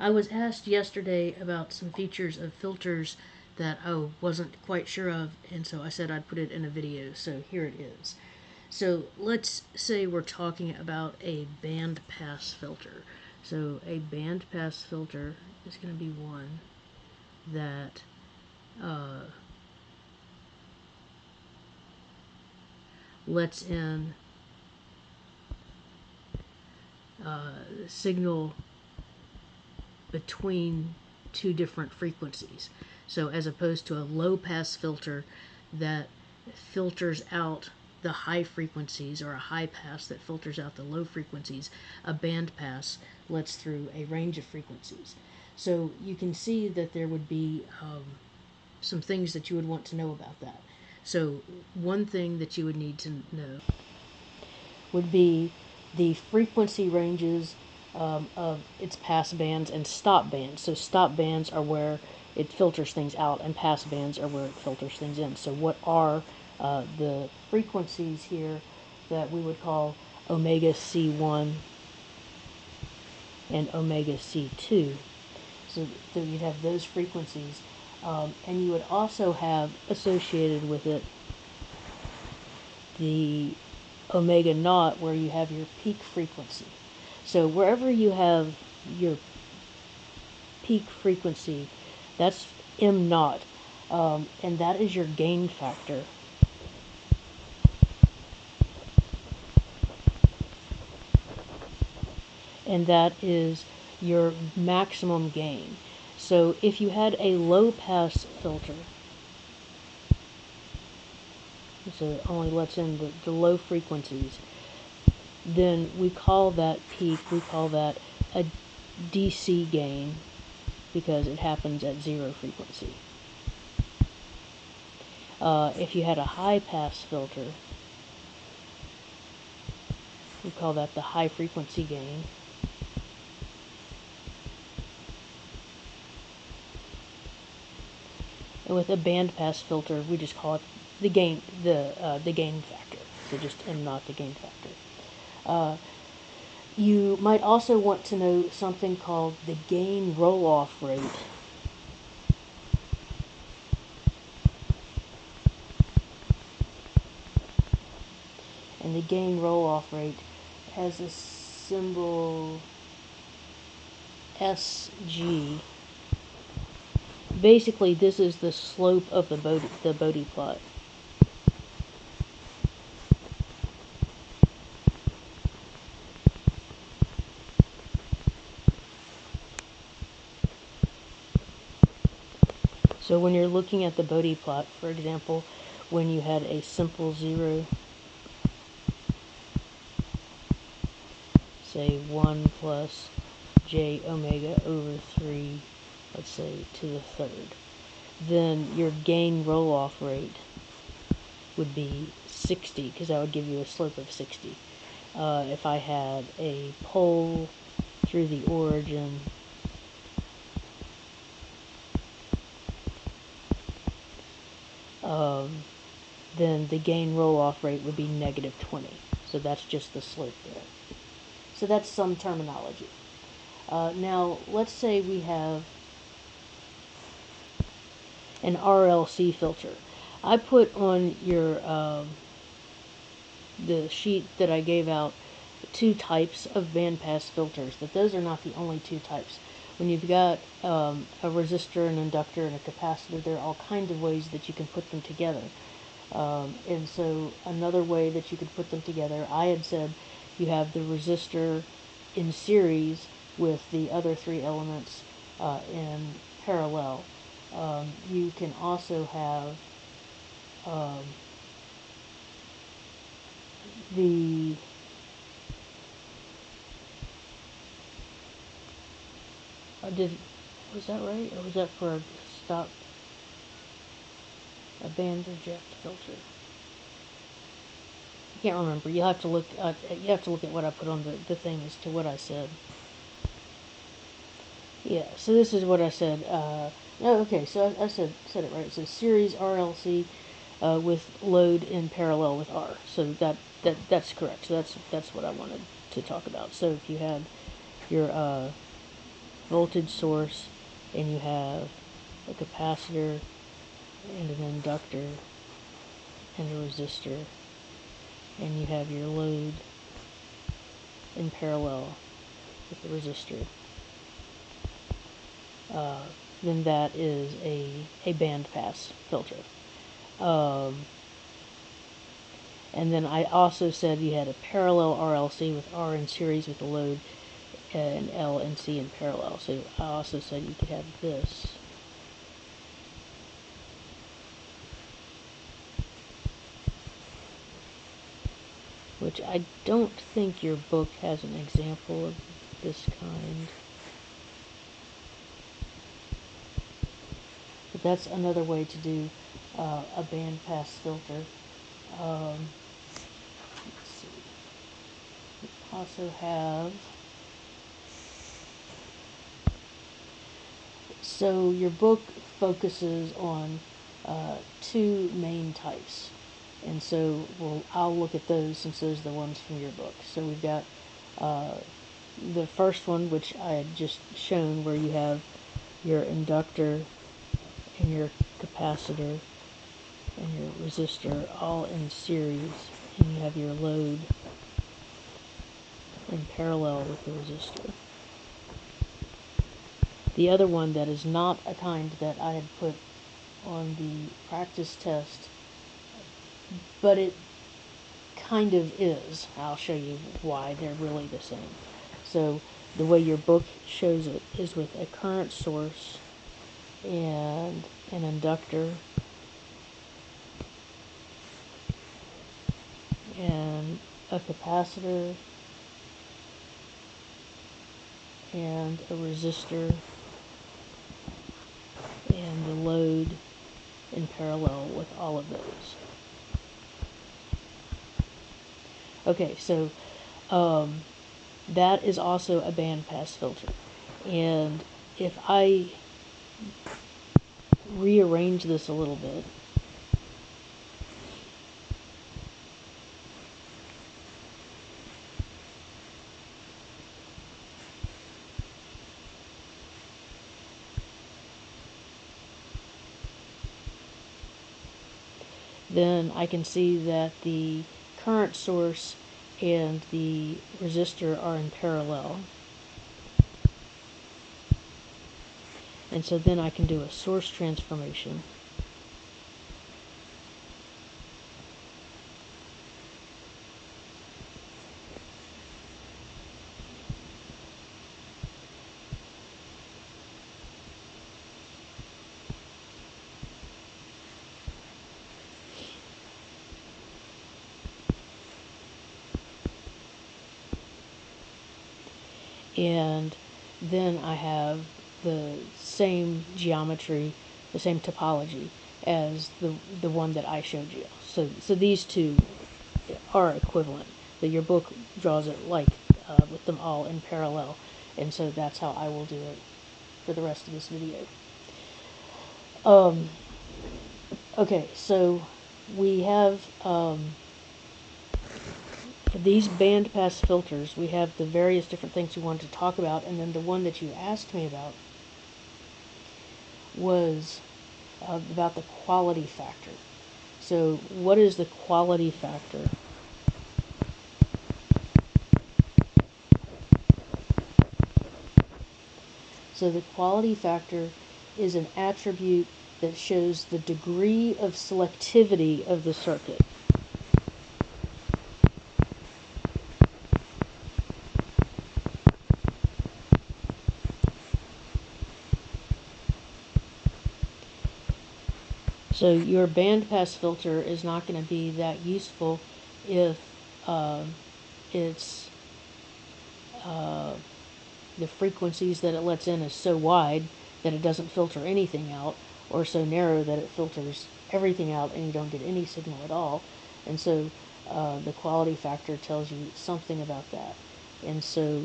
I was asked yesterday about some features of filters that I wasn't quite sure of, and so I said I'd put it in a video, so here it is. So let's say we're talking about a bandpass filter. So a bandpass filter is going to be one that lets in signal between two different frequencies. So as opposed to a low pass filter that filters out the high frequencies, or a high pass that filters out the low frequencies, a band pass lets through a range of frequencies. So you can see that there would be some things that you would want to know about that. So one thing that you would need to know would be the frequency ranges of its pass bands and stop bands. So stop bands are where it filters things out, and pass bands are where it filters things in. So what are the frequencies here that we would call omega C1 and omega C2? So you'd have those frequencies, and you would also have associated with it the omega naught, where you have your peak frequency. So wherever you have your peak frequency, that's M naught, and that is your gain factor. And that is your maximum gain. So if you had a low pass filter, so it only lets in the low frequencies, then we call that peak, we call that a DC gain, because it happens at zero frequency. If you had a high pass filter, we call that the high frequency gain. And with a bandpass filter, we just call it the gain factor. So just M naught, the gain factor. You might also want to know something called the gain roll-off rate. And the gain roll-off rate has a symbol SG. Basically, this is the slope of the Bode plot. So when you're looking at the Bode plot, for example, when you had a simple zero, say 1 plus j omega over 3, let's say, to the third, then your gain roll-off rate would be 60, because that would give you a slope of 60. If I had a pole through the origin, then the gain roll-off rate would be negative 20. So that's just the slope there. So that's some terminology. Now, let's say we have an RLC filter. I put on your the sheet that I gave out two types of bandpass filters, but those are not the only two types. When you've got a resistor, an inductor, and a capacitor, there are all kinds of ways that you can put them together. And so another way that you could put them together, I had said you have the resistor in series with the other three elements in parallel. You can also have was that right, or was that for a stop, a band reject filter? I can't remember. You have to look at what I put on the thing as to what I said. Yeah, so this is what I said. Okay, so I said it right. It says series RLC with load in parallel with R. So that's correct. So that's what I wanted to talk about. So if you had your voltage source, and you have a capacitor and an inductor and a resistor, and you have your load in parallel with the resistor, then that is a bandpass filter. And then I also said you had a parallel RLC with R in series with the load, and L and C in parallel. So I also said you could have this. Which I don't think your book has an example of this kind. But that's another way to do a bandpass filter. Let's see. We also have... So your book focuses on two main types. And so I'll look at those since those are the ones from your book. So we've got the first one, which I had just shown, where you have your inductor and your capacitor and your resistor all in series, and you have your load in parallel with the resistor. The other one that is not a kind that I had put on the practice test, but it kind of is. I'll show you why they're really the same. So the way your book shows it is with a current source and an inductor and a capacitor and a resistor and the load in parallel with all of those. Okay, so that is also a bandpass filter. And if I rearrange this a little bit, then I can see that the current source and the resistor are in parallel. And so then I can do a source transformation. And then I have the same geometry, the same topology as the one that I showed you. So these two are equivalent. But your book draws it like with them all in parallel, and so that's how I will do it for the rest of this video. Okay, so we have for these bandpass filters, we have the various different things we wanted to talk about, and then the one that you asked me about was about the quality factor. So what is the quality factor? So the quality factor is an attribute that shows the degree of selectivity of the circuit. So your bandpass filter is not going to be that useful if it's the frequencies that it lets in is so wide that it doesn't filter anything out, or so narrow that it filters everything out and you don't get any signal at all. And so the quality factor tells you something about that. And so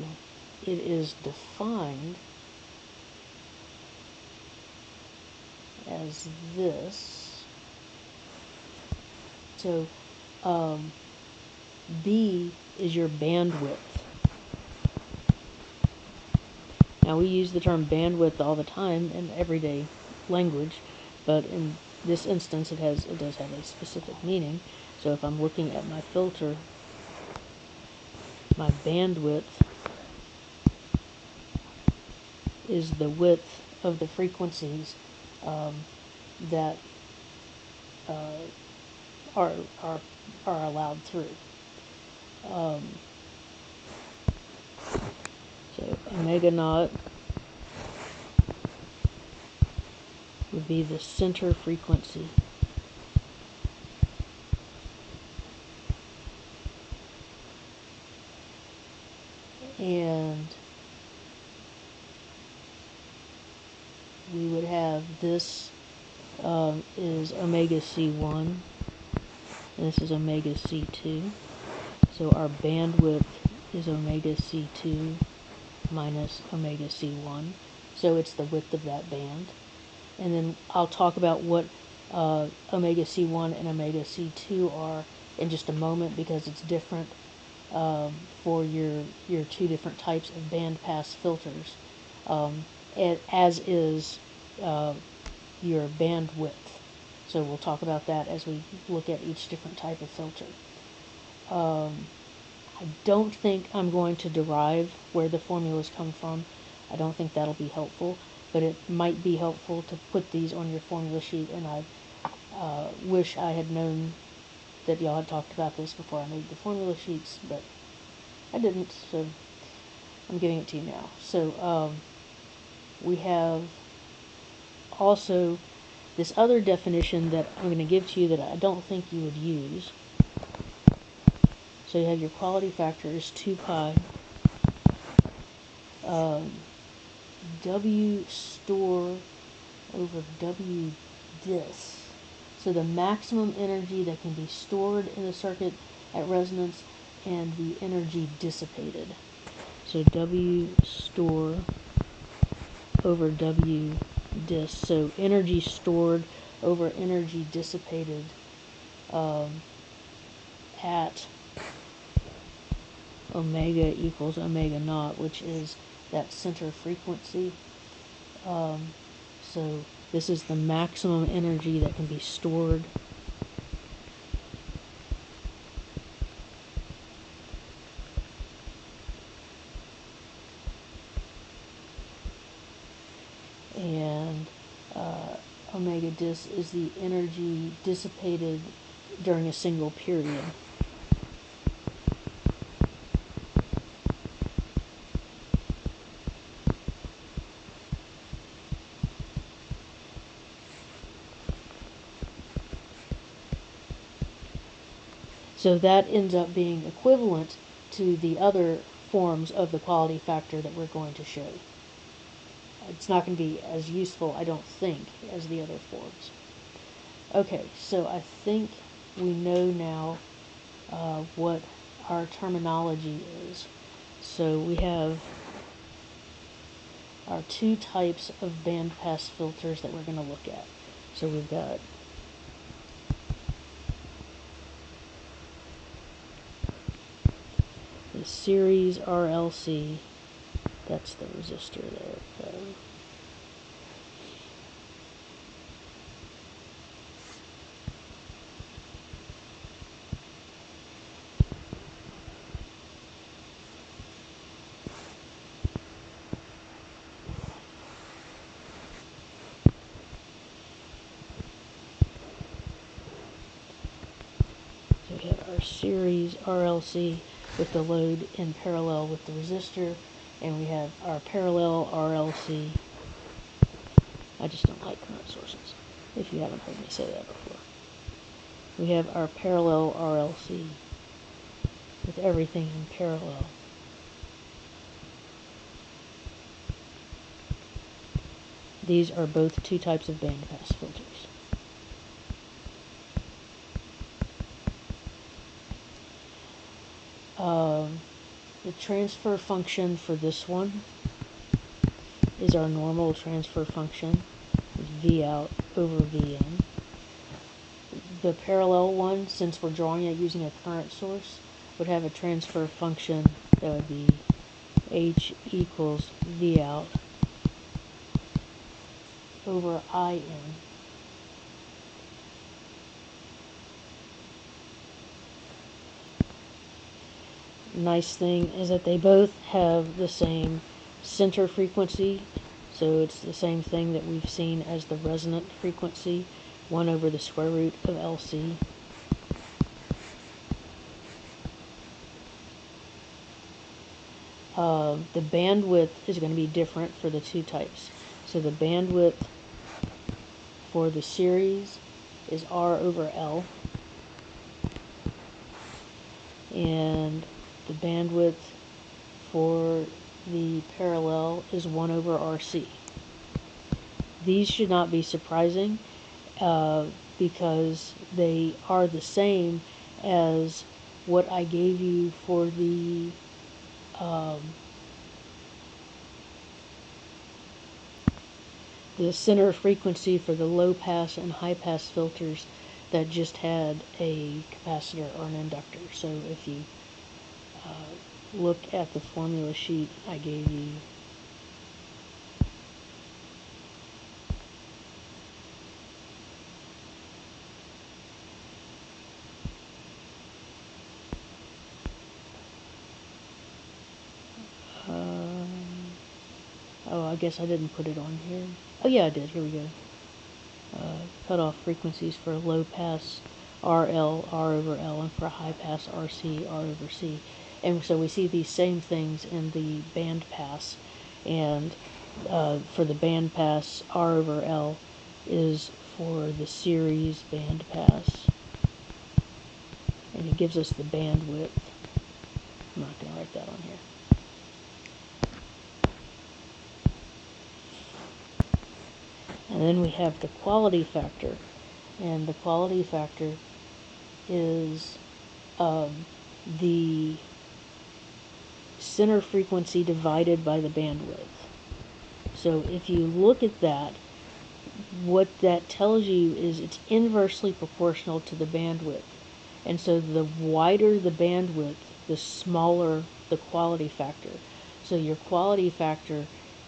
it is defined as this. So B is your bandwidth. Now, we use the term bandwidth all the time in everyday language, but in this instance it does have a specific meaning. So if I'm looking at my filter, my bandwidth is the width of the frequencies that are allowed through. So omega naught would be the center frequency. And we would have this is omega C1, and this is omega C2. So our bandwidth is omega C2 minus omega C1. So it's the width of that band. And then I'll talk about what omega C1 and omega C2 are in just a moment, because it's different for your two different types of bandpass filters, as is your bandwidth. So we'll talk about that as we look at each different type of filter. I don't think I'm going to derive where the formulas come from. I don't think that'll be helpful, but it might be helpful to put these on your formula sheet, and I wish I had known that y'all had talked about this before I made the formula sheets, but I didn't, so I'm giving it to you now. So we have also this other definition that I'm going to give to you that I don't think you would use. So you have your quality factor is 2 pi W store over W dis. So the maximum energy that can be stored in the circuit at resonance and the energy dissipated. So W store over W dis. So energy stored over energy dissipated at omega equals omega naught, which is that center frequency. So this is the maximum energy that can be stored and omega dis is the energy dissipated during a single period. So that ends up being equivalent to the other forms of the quality factor that we're going to show. It's not going to be as useful, I don't think, as the other forms. Okay, so I think we know now what our terminology is. So we have our two types of bandpass filters that we're going to look at. So we've got the series RLC, that's the resistor there. So we have our series RLC with the load in parallel with the resistor, and we have our parallel RLC. I just don't like current sources, if you haven't heard me say that before. We have our parallel RLC with everything in parallel. These are both two types of bandpass filters. The transfer function for this one is our normal transfer function, V out over Vn. The parallel one, since we're drawing it using a current source, would have a transfer function that would be H equals V out over I in. Nice thing is that they both have the same center frequency, so it's the same thing that we've seen as the resonant frequency, 1 over the square root of LC. The bandwidth is going to be different for the two types. So the bandwidth for the series is R over L, and the bandwidth for the parallel is 1 over RC. These should not be surprising because they are the same as what I gave you for the center frequency for the low pass and high pass filters that just had a capacitor or an inductor. So if you look at the formula sheet I gave you, oh, I guess I didn't put it on here. Oh yeah, I did. Here we go. Cutoff frequencies for low pass RL, R over L, and for high pass RC, R over C. And so we see these same things in the band pass. And for the band pass, R over L is for the series band pass. And it gives us the bandwidth. I'm not going to write that on here. And then we have the quality factor. And the quality factor is the center frequency divided by the bandwidth. So if you look at that, what that tells you is it's inversely proportional to the bandwidth. And so the wider the bandwidth, the smaller the quality factor. So your quality factor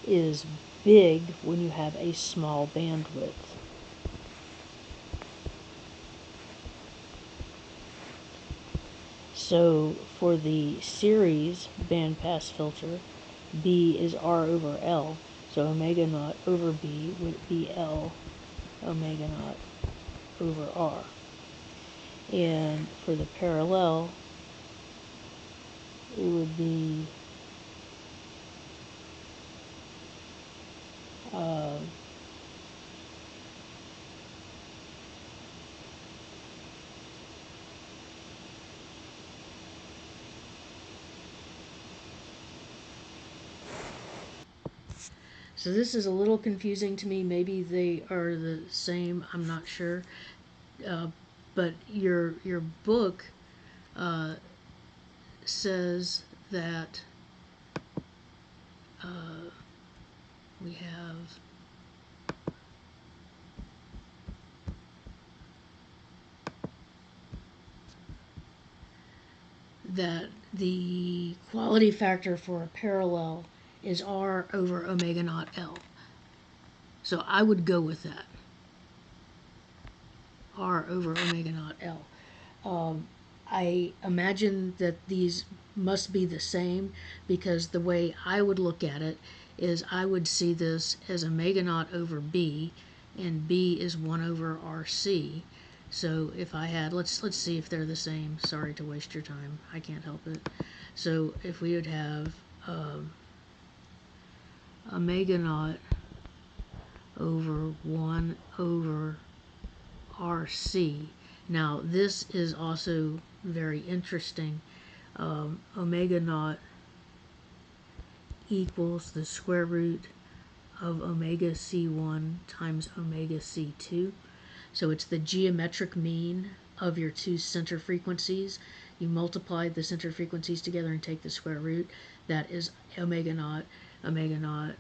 is big when you have a small bandwidth. So for the series bandpass filter, B is R over L. So omega naught over B would be L omega naught over R. And for the parallel, it would be so this is a little confusing to me. Maybe they are the same. I'm not sure. But your book says that we have that the quality factor for a parallel is R over omega naught L. So I would go with that. R over omega naught L. I imagine that these must be the same because the way I would look at it is I would see this as omega naught over B, and B is 1 over RC. So if I had, let's see if they're the same. Sorry to waste your time. I can't help it. So if we would have omega naught over 1 over RC. Now this is also very interesting. Omega naught equals the square root of omega C1 times omega C2. So it's the geometric mean of your two center frequencies. You multiply the center frequencies together and take the square root. That is omega naught. Omega naught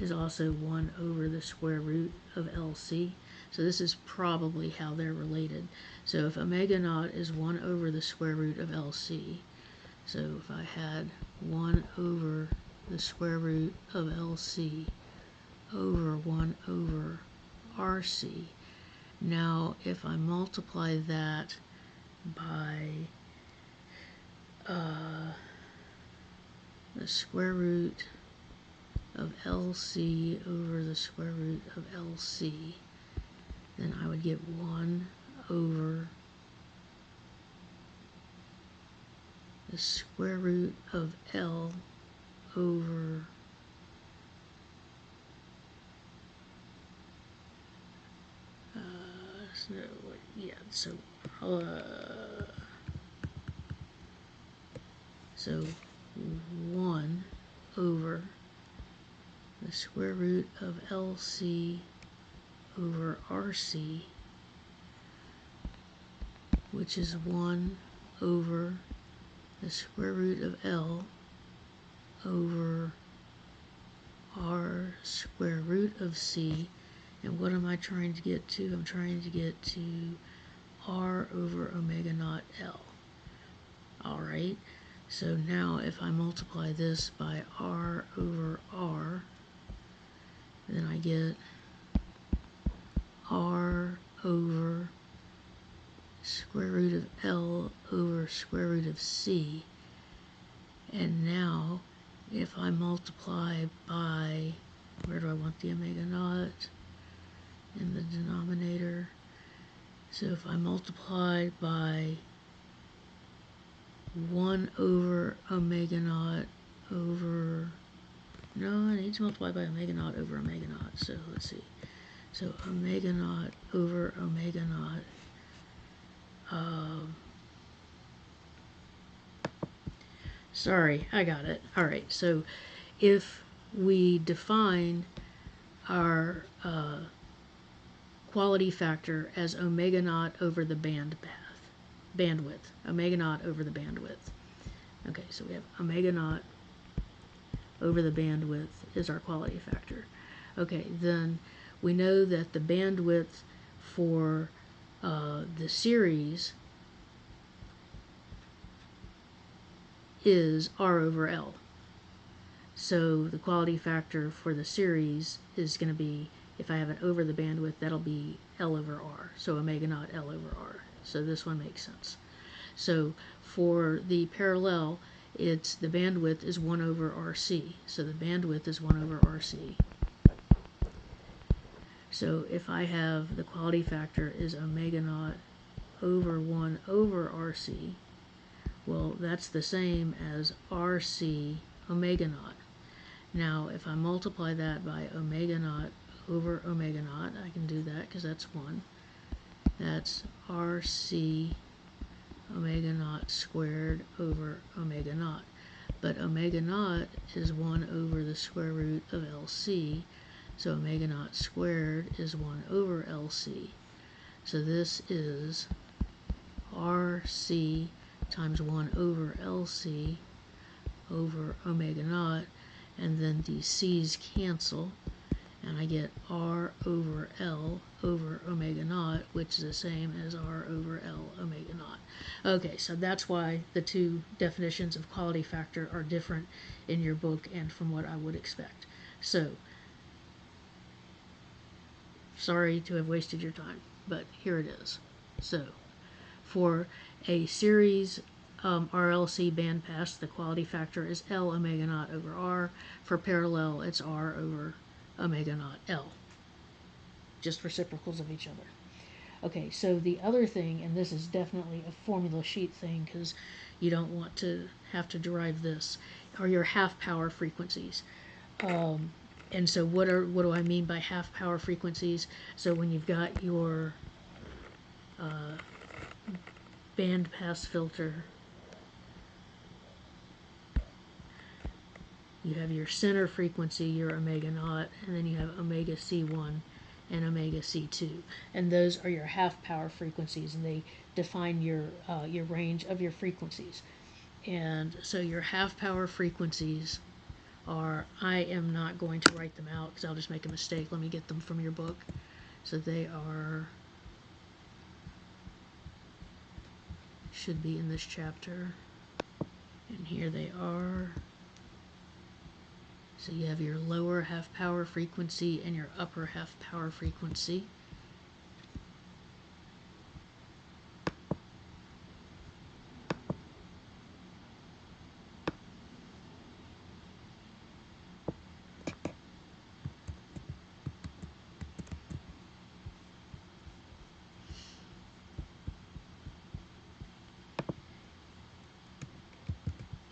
is also 1 over the square root of LC. So this is probably how they're related. So if omega naught is 1 over the square root of LC, so if I had 1 over the square root of LC over 1 over RC. Now, if I multiply that by the square root of LC over the square root of LC, then I would get 1 over the square root of L over so 1 over the square root of LC over RC, which is 1 over the square root of L over R square root of C. And what am I trying to get to? I'm trying to get to R over omega naught L. Alright, so now if I multiply this by R over R, then I get R over square root of L over square root of C. And now if I multiply by, where do I want the omega naught? In the denominator. So if I multiply by 1 over omega naught over, no, I need to multiply by omega naught over omega naught. So let's see. So omega naught over omega naught. Sorry, I got it. Alright, so if we define our quality factor as omega naught over the bandwidth, omega naught over the bandwidth. Okay, so we have omega naught over the bandwidth is our quality factor. Okay, then we know that the bandwidth for the series is R over L. So the quality factor for the series is going to be, if I have it over the bandwidth, that'll be L over R. So omega naught L over R. So this one makes sense. So for the parallel, it's the bandwidth is 1 over RC. So the bandwidth is 1 over RC. So if I have the quality factor is omega naught over 1 over RC, well, that's the same as RC omega naught. Now, if I multiply that by omega naught over omega naught, I can do that because that's 1. That's RC omega naught squared over omega naught. But omega naught is 1 over the square root of LC, so omega naught squared is 1 over LC. So this is RC times 1 over LC over omega naught, and then these C's cancel, and I get R over L over omega naught, which is the same as R over L omega naught. Okay, so that's why the two definitions of quality factor are different in your book and from what I would expect. So, sorry to have wasted your time, but here it is. So, for a series RLC bandpass, the quality factor is L omega naught over R. For parallel, it's R over omega naught L. Just reciprocals of each other. Okay, so the other thing, and this is definitely a formula sheet thing because you don't want to have to derive this, are your half power frequencies. And so what do I mean by half power frequencies? So when you've got your bandpass filter, you have your center frequency, your omega naught, and then you have omega C1 and omega C2. And those are your half power frequencies, and they define your range of your frequencies. And so your half power frequencies are, I am not going to write them out because I'll just make a mistake. Let me get them from your book. So they are, should be in this chapter. And here they are. So you have your lower half power frequency and your upper half power frequency.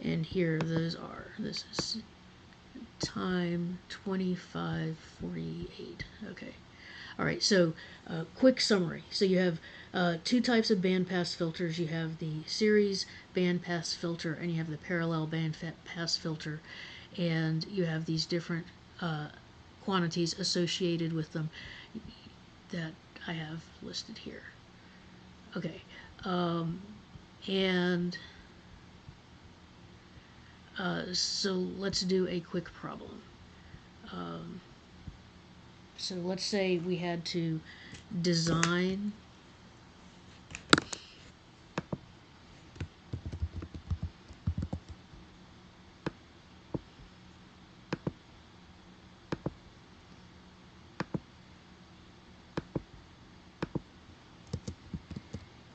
And here those are. This is time 2548. Okay. All right, so quick summary. So you have two types of bandpass filters. You have the series bandpass filter and you have the parallel bandpass filter. And you have these different quantities associated with them that I have listed here. Okay. So let's do a quick problem. So let's say we had to design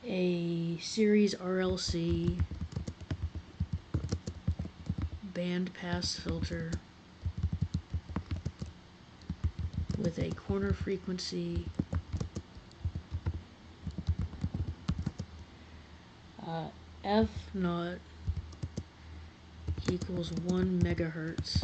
a series RLC bandpass filter with a corner frequency F naught equals 1 megahertz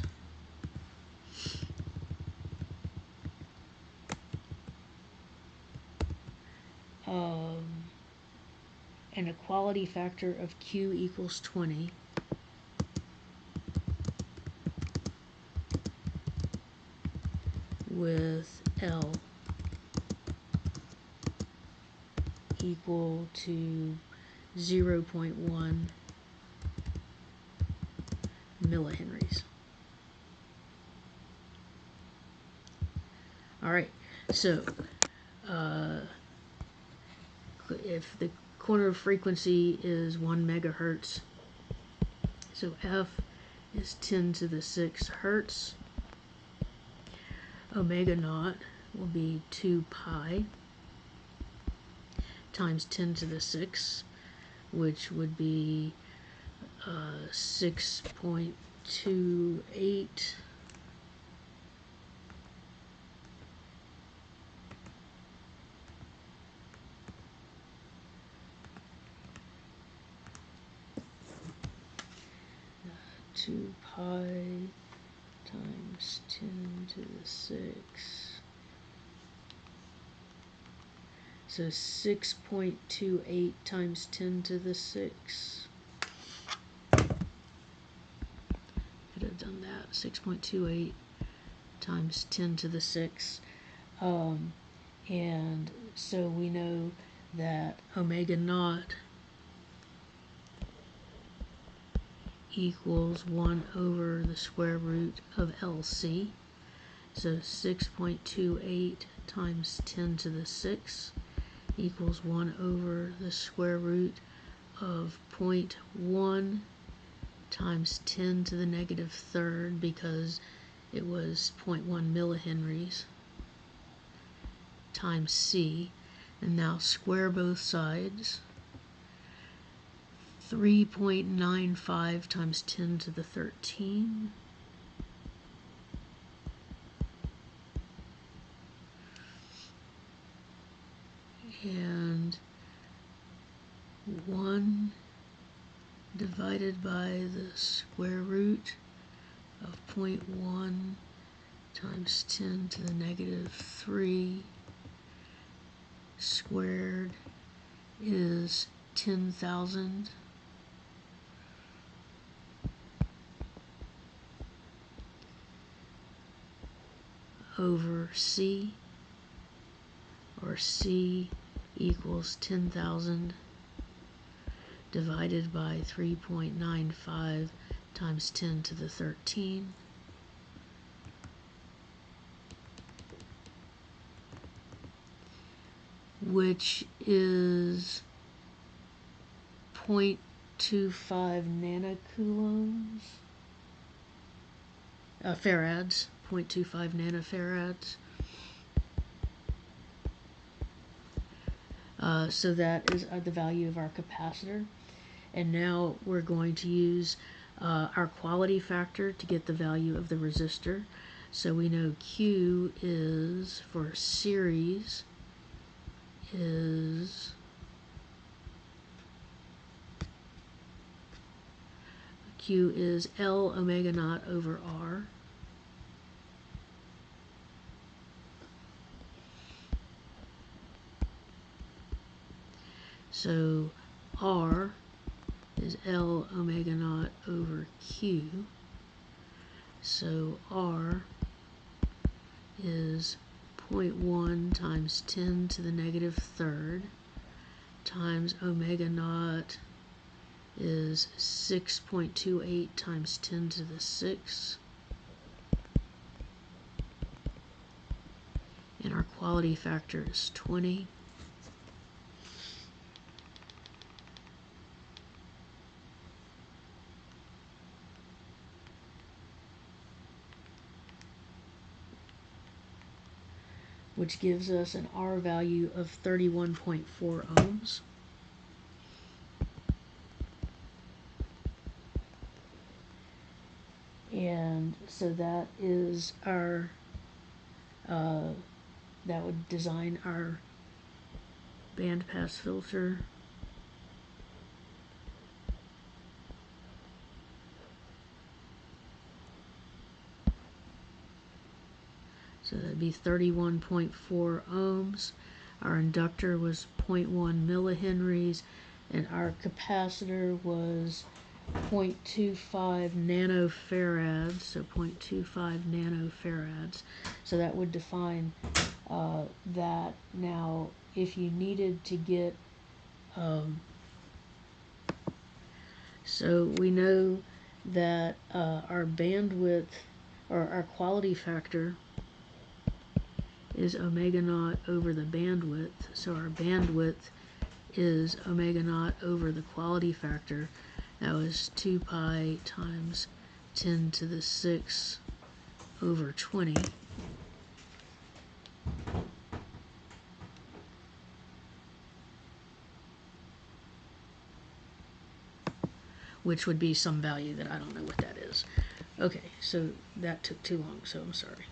and a quality factor of Q equals 20. With L equal to 0.1 millihenries. All right, so if the corner frequency is 1 megahertz, so F is 10 to the 6 hertz. Omega naught will be 2 pi times 10 to the 6, which would be 6.28 2 pi times 10 to the 6. So 6.28 times 10 to the 6. Could have done that. 6.28 times 10 to the 6. And so we know that omega naught equals 1 over the square root of LC. So 6.28 times 10 to the 6 equals 1 over the square root of 0.1 times 10 to the negative third, because it was 0.1 millihenries, times C. And now square both sides. 3.95 times 10 to the 13. And 1 divided by the square root of 0.1 times 10 to the negative 3 squared is 10,000. Over C, or C equals 10,000 divided by 3.95 times 10 to the 13, which is 0.25 nanocoulombs. farads, 0.25 nanofarads. So that is the value of our capacitor. And now we're going to use our quality factor to get the value of the resistor. So we know Q is, for series, is Q is L omega naught over R. So R is L omega naught over Q. So R is 0.1 times 10 to the negative third times omega naught is 6.28 times 10 to the 6th. And our quality factor is 20. Which gives us an R value of 31.4 ohms. And so that is our, that would design our bandpass filter. So that'd be 31.4 ohms. Our inductor was 0.1 millihenries, and our capacitor was 0.25 nanofarads, so 0.25 nanofarads. So that would define that. Now, if you needed to get, so we know that our bandwidth, or our quality factor, is omega naught over the bandwidth. So our bandwidth is omega naught over the quality factor. That was 2 pi times 10 to the 6 over 20. Which would be some value that I don't know what that is. Okay, so that took too long, so I'm sorry.